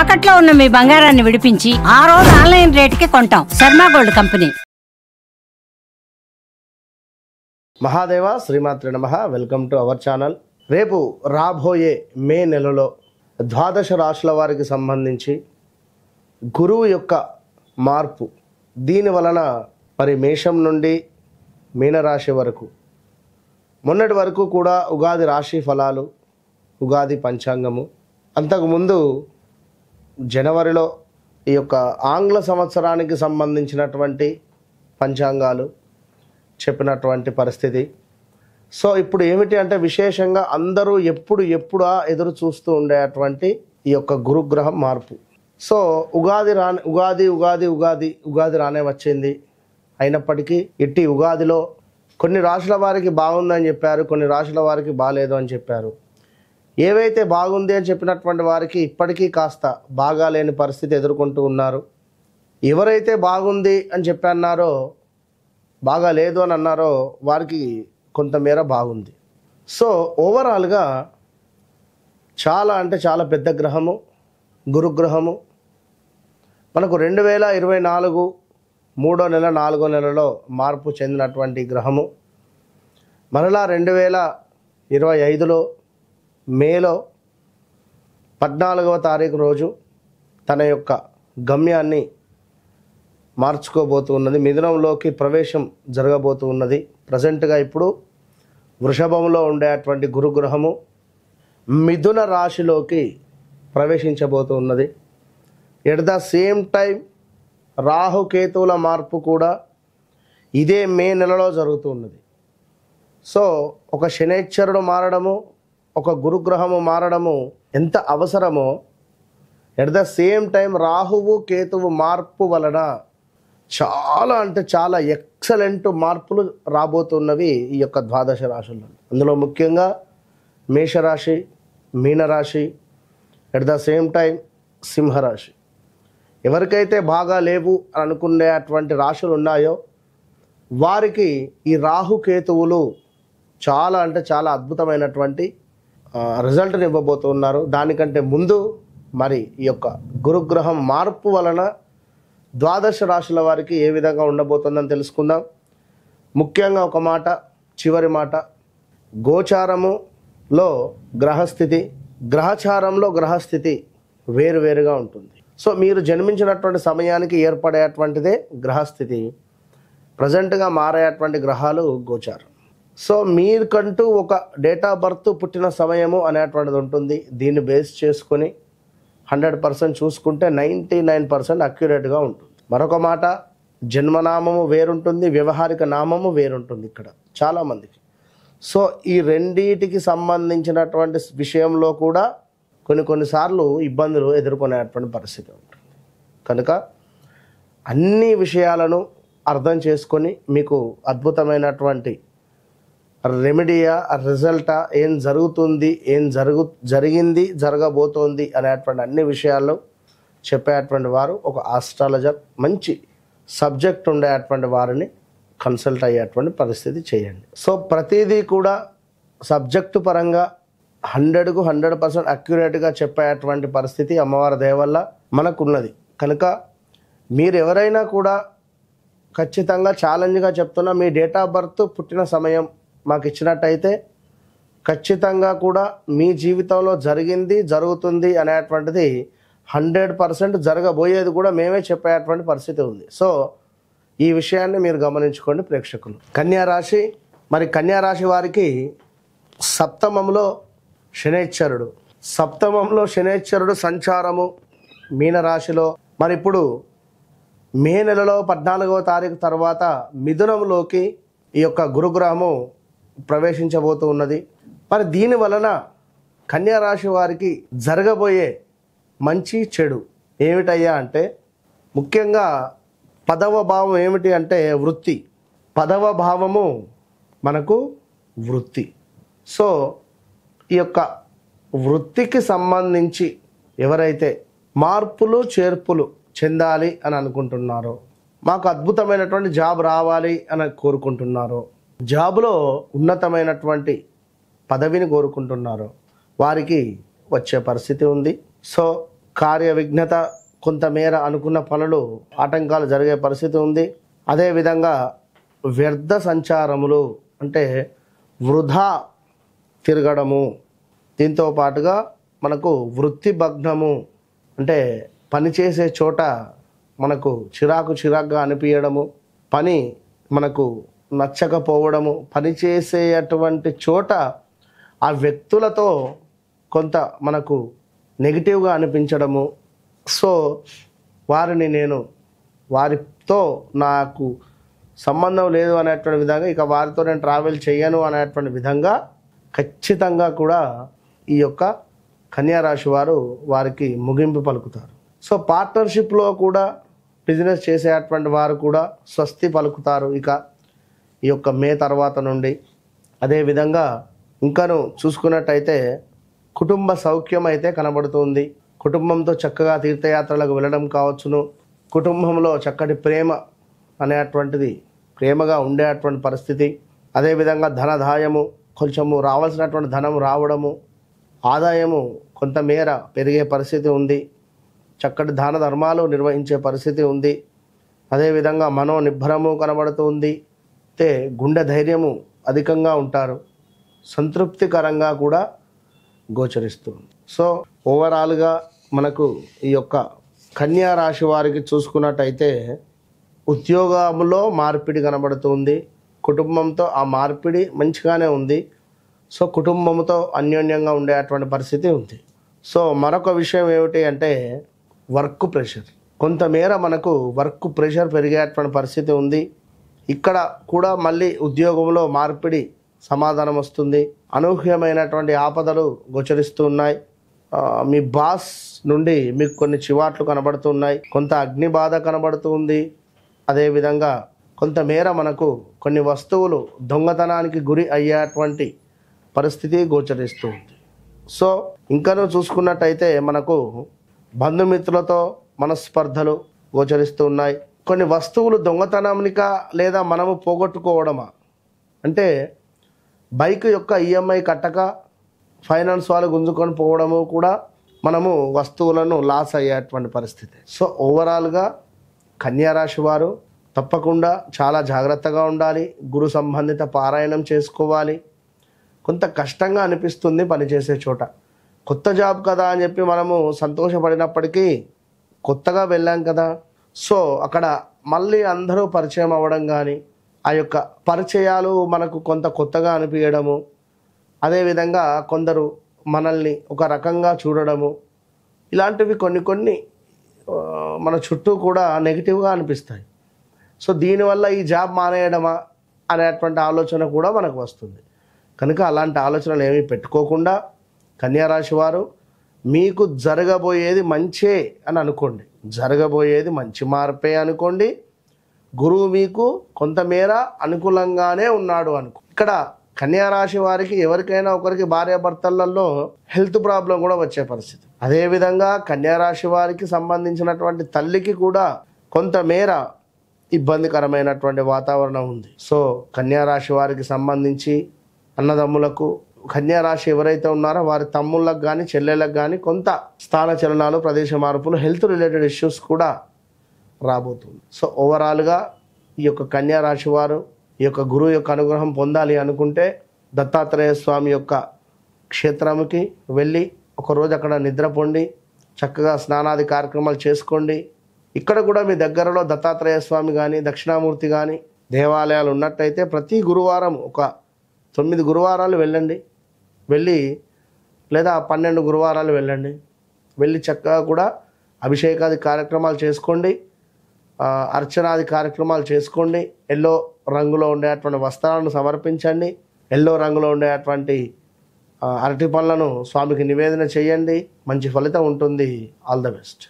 తాకట్లో ఉన్న మీ బంగారాన్ని విడిపించి ఆ రోజు ఆన్లైన్ రేటుకి కొంటాం. Sharma gold company. మహాదేవ శ్రీమాత్రి నమః. Welcome to our channel. రేపు రాబోయే మే నెలలో ద్వాదశ రాశుల వారికి సంబంధించి గురువు యొక్క మార్పు, దీని వలన మరి మేషం నుండి మీనరాశి వరకు, మొన్నటి వరకు కూడా ఉగాది రాశి ఫలాలు, ఉగాది పంచాంగము, అంతకుముందు జనవరిలో ఈ యొక్క ఆంగ్ల సంవత్సరానికి సంబంధించినటువంటి పంచాంగాలు చెప్పినటువంటి పరిస్థితి. సో ఇప్పుడు ఏమిటి అంటే విశేషంగా అందరూ ఎప్పుడా ఎదురు చూస్తూ ఉండేటువంటి ఈ యొక్క గురుగ్రహం మార్పు. సో ఉగాది రానే వచ్చింది. అయినప్పటికీ ఇట్టి ఉగాదిలో కొన్ని రాశుల వారికి బాగుందని చెప్పారు, కొన్ని రాశుల వారికి బాగాలేదు అని చెప్పారు. ఏవైతే బాగుంది అని చెప్పినటువంటి వారికి ఇప్పటికీ కాస్త బాగాలేని పరిస్థితి ఎదుర్కొంటూ ఉన్నారు. ఎవరైతే బాగుంది అని చెప్పన్నారో, బాగా లేదు అని అన్నారో వారికి కొంతమేర బాగుంది. సో ఓవరాల్గా చాలా అంటే చాలా పెద్ద గ్రహము గురుగ్రహము. మనకు 2024 3వ నెల 4వ నెలలో మార్పు చెందినటువంటి గ్రహము. మరలా 2025లో మేలో 14వ తారీఖు రోజు తన యొక్క గమ్యాన్ని మార్చుకోబోతున్నది. మిథునంలోకి ప్రవేశం జరగబోతూ ఉన్నది. ప్రజెంట్గా ఇప్పుడు వృషభంలో ఉండేటువంటి గురుగ్రహము మిథున రాశిలోకి ప్రవేశించబోతూ ఉన్నది. ఎట్ ద సేమ్ టైం రాహుకేతువుల మార్పు కూడా ఇదే మే నెలలో జరుగుతూ ఉన్నది. సో ఒక శనైశ్చరుడు మారడము, ఒక గురుగ్రహము మారడము ఎంత అవసరమో, ఎట్ ద సేమ్ టైం రాహువు కేతువు మార్పు వలన చాలా అంటే చాలా ఎక్సలెంట్ మార్పులు రాబోతున్నవి ఈ యొక్క ద్వాదశ రాశుల్లో. అందులో ముఖ్యంగా మేషరాశి, మీనరాశి, ఎట్ ద సేమ్ టైం సింహరాశి. ఎవరికైతే బాగా లేవు అని అనుకునేటువంటి రాశులు ఉన్నాయో వారికి ఈ రాహుకేతువులు చాలా అంటే చాలా అద్భుతమైనటువంటి రిజల్ట్ని ఇవ్వబోతున్నారు. దానికంటే ముందు మరి ఈ యొక్క గురుగ్రహం మార్పు వలన ద్వాదశ రాశుల వారికి ఏ విధంగా ఉండబోతుందని తెలుసుకుందాం. ముఖ్యంగా ఒక మాట, చివరి మాట, గోచారములో గ్రహస్థితి, గ్రహచారంలో గ్రహస్థితి వేరువేరుగా ఉంటుంది. సో మీరు జన్మించినటువంటి సమయానికి ఏర్పడేటువంటిదే గ్రహస్థితి. ప్రజెంట్గా మారేటువంటి గ్రహాలు గోచారం. సో మీకంటూ ఒక డేట్ ఆఫ్ బర్త్, పుట్టిన సమయము అనేటువంటిది ఉంటుంది. దీన్ని బేస్ చేసుకొని 100% చూసుకుంటే 99% అక్యురేట్గా ఉంటుంది. మరొక మాట, జన్మనామము వేరుంటుంది, వ్యవహారిక నామము వేరుంటుంది ఇక్కడ చాలామందికి. సో ఈ రెండింటికి సంబంధించినటువంటి విషయంలో కూడా కొన్నిసార్లు ఇబ్బందులు ఎదుర్కొనేటువంటి పరిస్థితి ఉంటుంది. కనుక అన్ని విషయాలను అర్థం చేసుకొని మీకు అద్భుతమైనటువంటి రెమెడియా, రిజల్టా, ఏం జరుగుతుంది, జరిగింది, జరగబోతోంది అనేటువంటి అన్ని విషయాల్లో చెప్పేటువంటి వారు ఒక ఆస్ట్రాలజర్, మంచి సబ్జెక్ట్ ఉండేటువంటి వారిని కన్సల్ట్ అయ్యేటువంటి పరిస్థితి చేయండి. సో ప్రతిదీ కూడా సబ్జెక్టు పరంగా 100కు 100% అక్యురేట్గా చెప్పేటువంటి పరిస్థితి అమ్మవారి దయ వల్ల మనకున్నది. కనుక మీరు ఎవరైనా కూడా ఖచ్చితంగా ఛాలెంజ్గా చెప్తున్నా, మీ డేట్ ఆఫ్ బర్త్, పుట్టిన సమయం మాకు ఇచ్చినట్టయితే ఖచ్చితంగా కూడా మీ జీవితంలో జరిగింది, జరుగుతుంది అనేటువంటిది 100% జరగబోయేది కూడా మేమే చెప్పేటువంటి పరిస్థితి ఉంది. సో ఈ విషయాన్ని మీరు గమనించుకోండి ప్రేక్షకులు. కన్యారాశి, మరి కన్యారాశి వారికి సప్తమంలో శనైశ్చరుడు సంచారము మీనరాశిలో. మరి ఇప్పుడు మే నెలలో 14వ తారీఖు తర్వాత మిథునంలోకి ఈ యొక్క గురుగ్రహము ప్రవేశించబోతూ ఉన్నది. మరి దీని వలన కన్యారాశి వారికి జరగబోయే మంచి చెడు ఏమిటయ్యా అంటే, ముఖ్యంగా 10వ భావం ఏమిటి అంటే వృత్తి. 10వ భావము మనకు వృత్తి. సో ఈ యొక్క వృత్తికి సంబంధించి ఎవరైతే మార్పులు చేర్పులు చెందాలి అని అనుకుంటున్నారో, మాకు అద్భుతమైనటువంటి జాబ్ రావాలి అని కోరుకుంటున్నారో, జాబ్లో ఉన్నతమైనటువంటి పదవిని కోరుకుంటున్నారో వారికి వచ్చే పరిస్థితి ఉంది. సో కార్య విఘ్నత, కొంతమేర అనుకున్న పనులు ఆటంకాలు జరిగే పరిస్థితి ఉంది. అదేవిధంగా వ్యర్థ సంచారములు అంటే వృధా తిరగడము, దీంతో పాటుగా మనకు వృత్తి భగ్నము అంటే పనిచేసే చోట మనకు చిరాకుగా అనిపించడము, పని మనకు నచ్చకపోవడము, పనిచేసేటువంటి చోట ఆ వ్యక్తులతో కొంత మనకు నెగిటివ్గా అనిపించడము. సో వారితో నాకు సంబంధం లేదు అనేటువంటి విధంగా, ఇక వారితో నేను ట్రావెల్ చేయను అనేటువంటి విధంగా ఖచ్చితంగా కూడా ఈ యొక్క కన్యా రాశి వారికి ముగింపు పలుకుతారు. సో పార్ట్నర్షిప్లో కూడా బిజినెస్ చేసేటువంటి వారు కూడా స్వస్తి పలుకుతారు ఇక ఈ యొక్క మే తర్వాత నుండి. అదేవిధంగా ఇంకాను చూసుకున్నట్టయితే కుటుంబ సౌఖ్యం అయితే కనబడుతుంది. కుటుంబంతో చక్కగా తీర్థయాత్రలకు వెళ్ళడం కావచ్చును, కుటుంబంలో చక్కటి ప్రేమ అనేటువంటిది ప్రేమగా ఉండేటువంటి పరిస్థితి. అదేవిధంగా ధనదాయము, కొంచెము రావాల్సినటువంటి ధనం రావడము, ఆదాయము కొంతమేర పెరిగే పరిస్థితి ఉంది. చక్కటి దాన ధర్మాలు నిర్వహించే పరిస్థితి ఉంది. అదేవిధంగా మనోనిబ్బరము కనబడుతుంది. అయితే గుండె ధైర్యము అధికంగా ఉంటారు. సంతృప్తికరంగా కూడా గోచరిస్తుంది. సో ఓవరాల్గా మనకు ఈ యొక్క కన్యా రాశి వారికి చూసుకున్నట్టయితే ఉద్యోగంలో మార్పిడి కనబడుతుంది. కుటుంబంతో ఆ మార్పిడి మంచిగానే ఉంది. సో కుటుంబంతో అన్యోన్యంగా ఉండేటువంటి పరిస్థితి ఉంది. సో మరొక విషయం ఏమిటి అంటే వర్క్ ప్రెషర్, కొంతమేర మనకు వర్క్ ప్రెషర్ పెరిగేటువంటి పరిస్థితి ఉంది. ఇక్కడ కూడా మళ్ళీ ఉద్యోగంలో మార్పిడి సమాధానం వస్తుంది. అనూహ్యమైనటువంటి ఆపదలు గోచరిస్తూ ఉన్నాయి. మీ బాస్ నుండి మీకు కొన్ని చివాట్లు కనబడుతున్నాయి, కొంత అగ్ని బాధ కనబడుతుంది. అదేవిధంగా కొంతమేర మనకు కొన్ని వస్తువులు దొంగతనానికి గురి అయ్యేటువంటి పరిస్థితి గోచరిస్తుంది. సో ఇంకనూ చూసుకున్నట్టయితే మనకు బంధుమిత్రులతో మనస్పర్ధలు గోచరిస్తూ ఉన్నాయి. కొన్ని వస్తువులు దొంగతనానికా లేదా మనము పోగొట్టుకోవడమా అంటే బైక్ యొక్క ఈఎంఐ కట్టక ఫైనాన్స్ వాళ్ళు గుంజుకొని పోవడము కూడా మనము వస్తువులను లాస్ అయ్యేటువంటి పరిస్థితి. సో ఓవరాల్గా కన్యా రాశి వారు తప్పకుండా చాలా జాగ్రత్తగా ఉండాలి. గురు సంబంధిత పారాయణం చేసుకోవాలి. కొంత కష్టంగా అనిపిస్తుంది పనిచేసే చోట. కొత్త జాబ్ కదా అని చెప్పి మనము సంతోషపడినప్పటికీ కొత్తగా వెళ్ళాం కదా, సో అక్కడ మళ్ళీ అందరూ పరిచయం అవ్వడం కానీ, ఆ యొక్క పరిచయాలు మనకు కొంత కొత్తగా అనిపించడము, అదేవిధంగా కొందరు మనల్ని ఒక రకంగా చూడడము, ఇలాంటివి కొన్ని మన చుట్టూ కూడా నెగిటివ్గా అనిపిస్తాయి. సో దీనివల్ల ఈ జాబ్ మానేయడమా అనేటువంటి ఆలోచన కూడా మనకు వస్తుంది. కనుక అలాంటి ఆలోచనలు ఏమీ పెట్టుకోకుండా కన్యా రాశి వారు మీకు జరగబోయేది మంచే అని అనుకోండి, జరగబోయేది మంచి మార్పే అనుకోండి. గురువు మీకు కొంతమేర అనుకూలంగానే ఉన్నాడు అనుకో. ఇక్కడ కన్యా రాశి వారికి ఎవరికైనా ఒకరికి భార్యాభర్తలలో హెల్త్ ప్రాబ్లం కూడా వచ్చే పరిస్థితి. అదేవిధంగా కన్యా రాశి వారికి సంబంధించినటువంటి తల్లికి కూడా కొంతమేర ఇబ్బందికరమైనటువంటి వాతావరణం ఉంది. సో కన్యా రాశి వారికి సంబంధించి అన్నదమ్ములకు, కన్యా రాశి ఎవరైతే ఉన్నారో వారి తమ్ముళ్ళకు కానీ చెల్లెళ్ళకు కానీ కొంత స్థాన చలనాలు, ప్రదేశ మార్పులు, హెల్త్ రిలేటెడ్ ఇష్యూస్ కూడా రాబోతుంది. సో ఓవరాల్గా ఈ యొక్క కన్యా రాశి వారు ఈ యొక్క గురువు యొక్క అనుగ్రహం పొందాలి అనుకుంటే దత్తాత్రేయ స్వామి యొక్క క్షేత్రంకి వెళ్ళి ఒకరోజు అక్కడ నిద్రపోండి, చక్కగా స్నానాది కార్యక్రమాలు చేసుకోండి. ఇక్కడ కూడా మీ దగ్గరలో దత్తాత్రేయ స్వామి కానీ దక్షిణామూర్తి కానీ దేవాలయాలు ఉన్నట్టయితే ప్రతి గురువారం ఒక 9 గురువారాలు వెళ్ళండి, వెళ్ళి లేదా 12 గురువారాలు వెళ్ళండి, వెళ్ళి చక్కగా కూడా అభిషేకాది కార్యక్రమాలు చేసుకోండి, అర్చనాది కార్యక్రమాలు చేసుకోండి. ఎల్లో రంగులో ఉండేటువంటి వస్త్రాలను సమర్పించండి, ఎల్లో రంగులో ఉండేటువంటి అరటి పళ్ళను స్వామికి నివేదన చేయండి. మంచి ఫలితం ఉంటుంది. All the best.